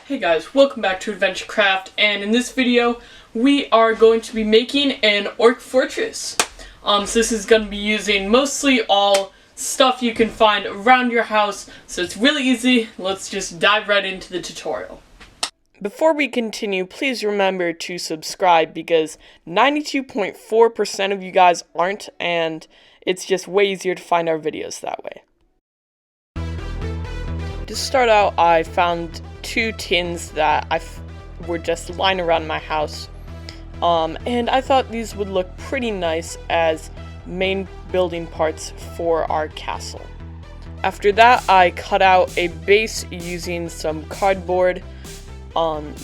Hey guys, welcome back to Adventure Craft, and in this video we are going to be making an orc fortress. So this is going to be using mostly all stuff you can find around your house, so it's really easy. Let's just dive right into the tutorial. Before we continue, please remember to subscribe because 92.4% of you guys aren't, and it's just way easier to find our videos that way. To start out, I found two tins that were just lying around my house, and I thought these would look pretty nice as main building parts for our castle. After that, I cut out a base using some cardboard,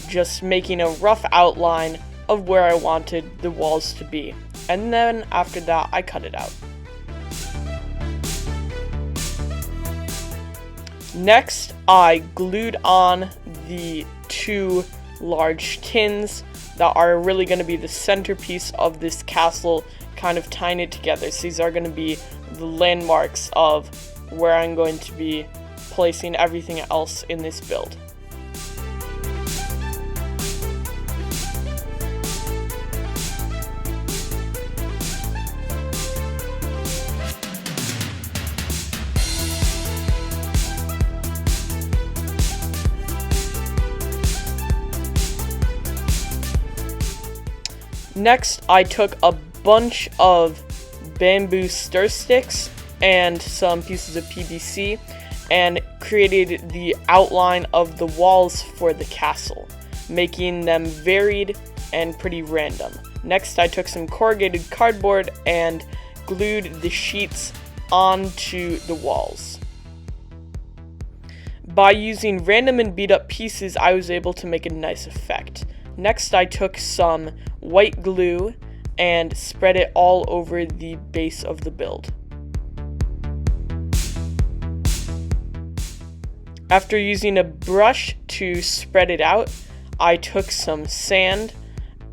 just making a rough outline of where I wanted the walls to be, and then after that I cut it out. Next, I glued on the two large tins that are really going to be the centerpiece of this castle, kind of tying it together. So these are going to be the landmarks of where I'm going to be placing everything else in this build. Next, I took a bunch of bamboo stir sticks and some pieces of PVC and created the outline of the walls for the castle, making them varied and pretty random. Next, I took some corrugated cardboard and glued the sheets onto the walls. By using random and beat up pieces, I was able to make a nice effect. Next, I took some white glue and spread it all over the base of the build. After using a brush to spread it out, I took some sand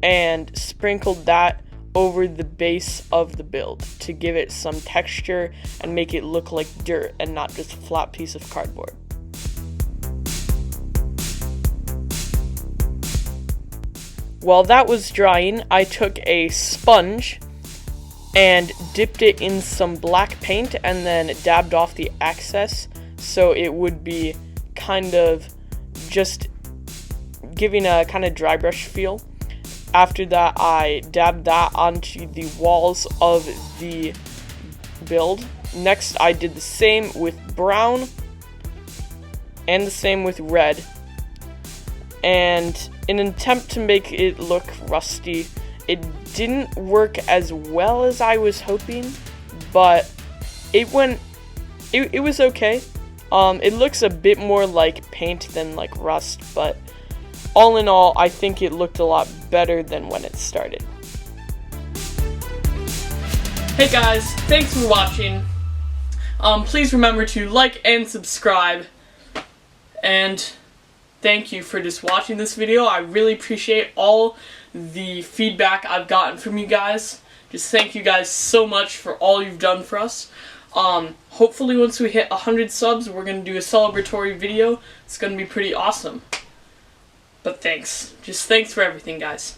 and sprinkled that over the base of the build to give it some texture and make it look like dirt and not just a flat piece of cardboard. While that was drying, I took a sponge and dipped it in some black paint and then dabbed off the excess so it would be kind of just giving a kind of dry brush feel. After that, I dabbed that onto the walls of the build. Next, I did the same with brown and the same with red. And in an attempt to make it look rusty, it didn't work as well as I was hoping, but it was okay. It looks a bit more like paint than like rust, but all in all, I think it looked a lot better than when it started. Hey guys, thanks for watching. Please remember to like and subscribe, and thank you for just watching this video. I really appreciate all the feedback I've gotten from you guys. Just thank you guys so much for all you've done for us. Hopefully once we hit 100 subs, we're going to do a celebratory video. It's going to be pretty awesome. But thanks. Just thanks for everything, guys.